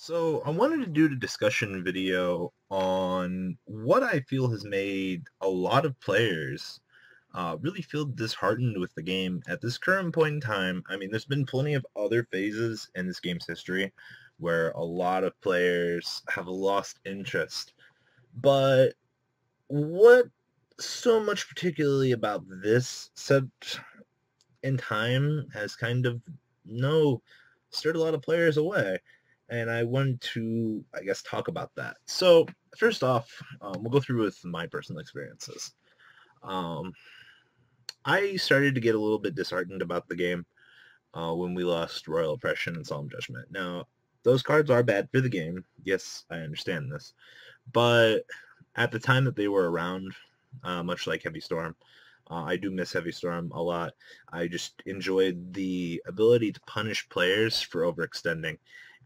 So I wanted to do a discussion video on what I feel has made a lot of players really feel disheartened with the game at this current point in time. I mean, there's been plenty of other phases in this game's history where a lot of players have lost interest. But what so much particularly about this set in time has kind of no stirred a lot of players away, and I wanted to, I guess, talk about that. So first off, we'll go through with my personal experiences. Um, I started to get a little bit disheartened about the game when we lost Royal Oppression and Solemn Judgment. Now, those cards are bad for the game. Yes, I understand this. But at the time that they were around, much like Heavy Storm, I do miss Heavy Storm a lot. I just enjoyed the ability to punish players for overextending.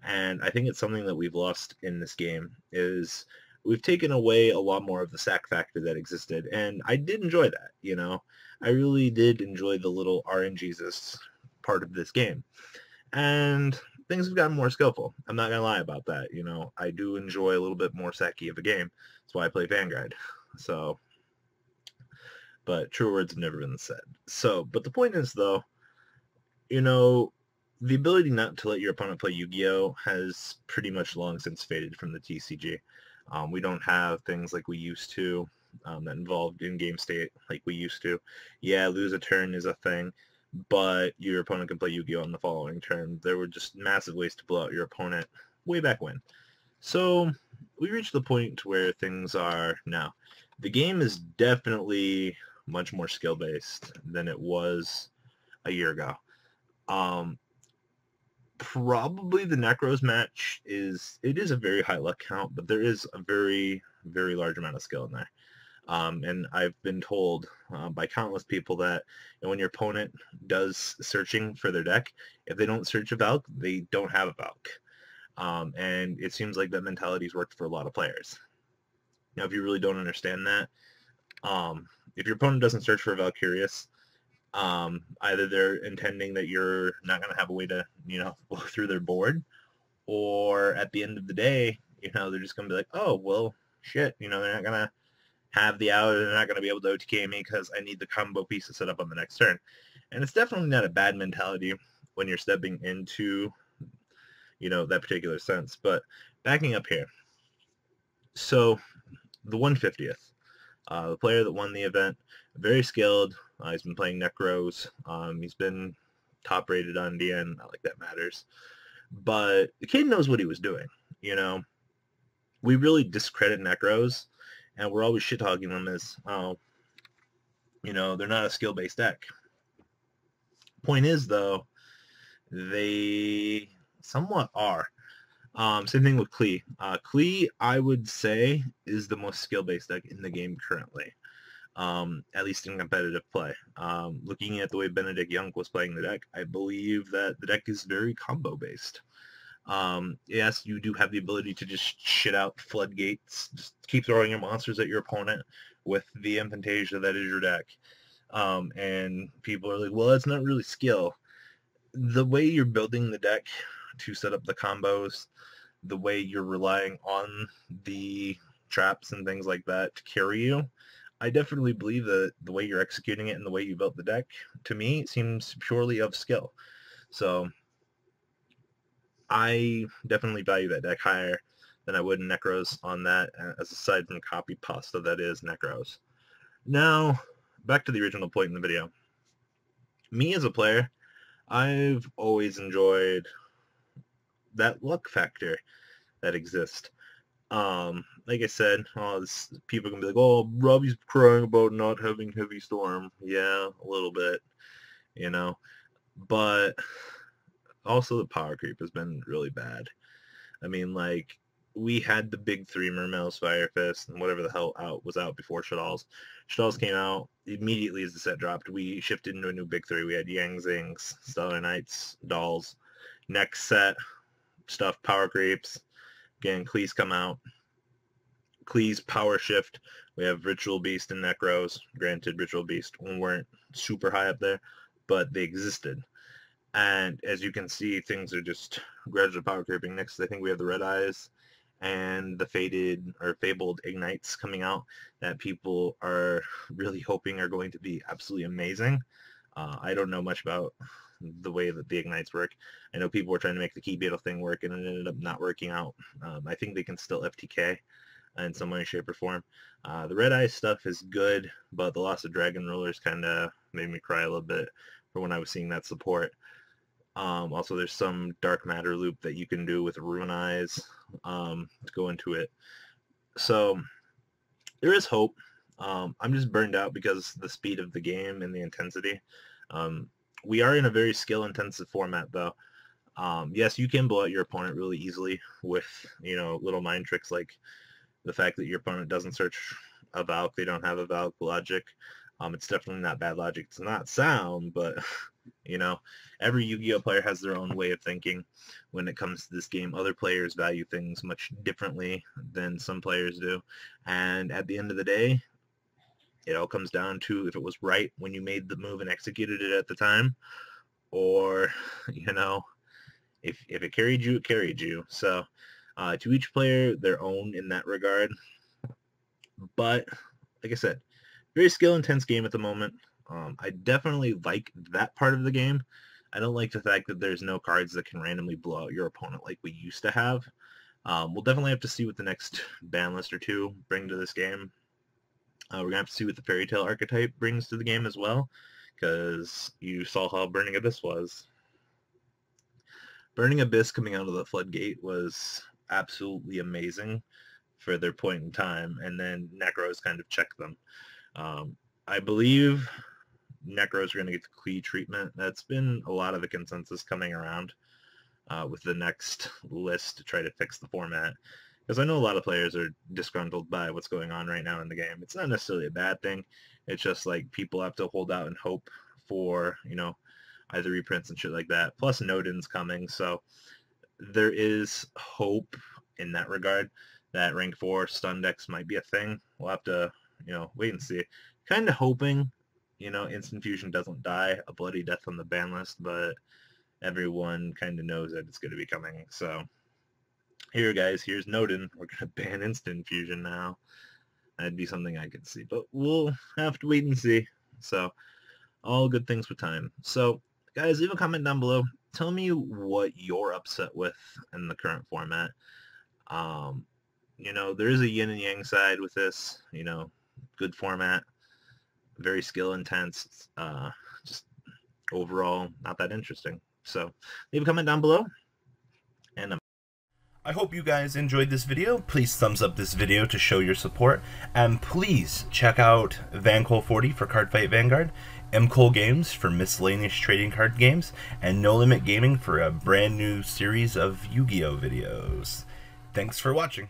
And I think it's something that we've lost in this game is we've taken away a lot more of the sack factor that existed. And I did enjoy that, you know. I really did enjoy the little RNGesus part of this game. And things have gotten more skillful. I'm not going to lie about that, you know. I do enjoy a little bit more sacky of a game. That's why I play Vanguard. So, but true words have never been said. So, but the point is, though, you know, the ability not to let your opponent play Yu-Gi-Oh has pretty much long since faded from the TCG. We don't have things like we used to that involved in-game state like we used to. Yeah, lose a turn is a thing, but your opponent can play Yu-Gi-Oh on the following turn. There were just massive ways to blow out your opponent way back when. So we reached the point where things are now. The game is definitely much more skill-based than it was a year ago. Probably the Necros match is a very high luck count, but there is a very, very large amount of skill in there. And I've been told by countless people that when your opponent does searching for their deck, if they don't search a Valk, they don't have a Valk. And it seems like that mentality's worked for a lot of players. Now, if you really don't understand that, if your opponent doesn't search for a Valkyrius, either they're intending that you're not going to have a way to, you know, blow through their board, or at the end of the day, you know, they're just going to be like, oh, well, shit, you know, they're not going to have the hour, they're not going to be able to OTK me because I need the combo piece to set up on the next turn. And it's definitely not a bad mentality when you're stepping into, you know, that particular sense. But backing up here, so the 150th, the player that won the event, very skilled. He's been playing Necros. He's been top rated on DN. Not like that matters. But the kid knows what he was doing. You know, we really discredit Necros, and we're always shit-talking them as, oh, you know, they're not a skill-based deck. Point is, though, they somewhat are. Same thing with Klee. Klee, I would say, is the most skill-based deck in the game currently, at least in competitive play. Looking at the way Benedict Young was playing the deck, I believe that the deck is very combo-based. Yes, you do have the ability to just shit out floodgates, just keep throwing your monsters at your opponent with the Infantasia that is your deck. And people are like, well, that's not really skill. The way you're building the deck to set up the combos, the way you're relying on the traps and things like that to carry you, I definitely believe that the way you're executing it and the way you built the deck, to me, seems purely of skill. So I definitely value that deck higher than I would in Necros on that, as aside from copy pasta that is Necros. Now, back to the original point in the video. Me as a player, I've always enjoyed that luck factor that exists. Like I said, people can be like, oh, Robbie's crying about not having Heavy Storm. Yeah, a little bit, you know. But also the power creep has been really bad. I mean, like, we had the big three, Mermail's, Fire Fist, and whatever the hell was out before Shadal's. Shadal's came out immediately as the set dropped. We shifted into a new big three. We had Yang Zings, Stellar Knights, Dolls. Next set, stuff, Power Creeps. Again, Klee's come out. Klee's Power Shift. We have Ritual Beast and Necros. Granted, Ritual Beast weren't super high up there, but they existed. And as you can see, things are just gradually power creeping. Next, I think we have the Red Eyes and the fabled Ignites coming out that people are really hoping are going to be absolutely amazing. I don't know much about the way that the Ignites work. I know people were trying to make the Key Beetle thing work, and it ended up not working out. I think they can still FTK in some way, shape, or form. The Red Eye stuff is good, but the loss of Dragon Rulers kind of made me cry a little bit for when I was seeing that support. Also, there's some dark matter loop that you can do with Ruin Eyes to go into it. So there is hope. I'm just burned out because the speed of the game and the intensity. We are in a very skill-intensive format, though. Yes, you can blow out your opponent really easily with, little mind tricks like the fact that your opponent doesn't search a Valk, they don't have a Valk logic. It's definitely not bad logic. It's not sound, but, every Yu-Gi-Oh player has their own way of thinking when it comes to this game. Other players value things much differently than some players do. And at the end of the day, it all comes down to if it was right when you made the move and executed it at the time, or, if it carried you, it carried you. So to each player, their own in that regard. But, like I said, very skill-intense game at the moment. I definitely like that part of the game. I don't like the fact that there's no cards that can randomly blow out your opponent like we used to have. We'll definitely have to see what the next ban list or two bring to this game. We're going to have to see what the Fairy Tail archetype brings to the game as well, because you saw how Burning Abyss was. Burning Abyss coming out of the Floodgate was absolutely amazing for their point in time, and then Necros kind of checked them. I believe Necros are going to get the Klee treatment. That's been a lot of the consensus coming around with the next list to try to fix the format. Because I know a lot of players are disgruntled by what's going on right now in the game. It's not necessarily a bad thing. It's just like people have to hold out and hope for, either reprints and shit like that. Plus Nodin's coming, so there is hope in that regard that rank 4 stun decks might be a thing. We'll have to, wait and see. Kind of hoping, Instant Fusion doesn't die a bloody death on the ban list, but everyone kind of knows that it's going to be coming, so... Here, guys, here's Nodin. We're going to ban Instant Fusion now. That'd be something I could see, but we'll have to wait and see. So, all good things with time. So, guys, leave a comment down below. Tell me what you're upset with in the current format. There is a yin and yang side with this. Good format, very skill intense, just overall not that interesting. So, leave a comment down below, and I hope you guys enjoyed this video. Please thumbs up this video to show your support. And please check out Vanguard 40 for Cardfight Vanguard, M-Kohl Games for miscellaneous trading card games, and No Limit Gaming for a brand new series of Yu-Gi-Oh videos. Thanks for watching.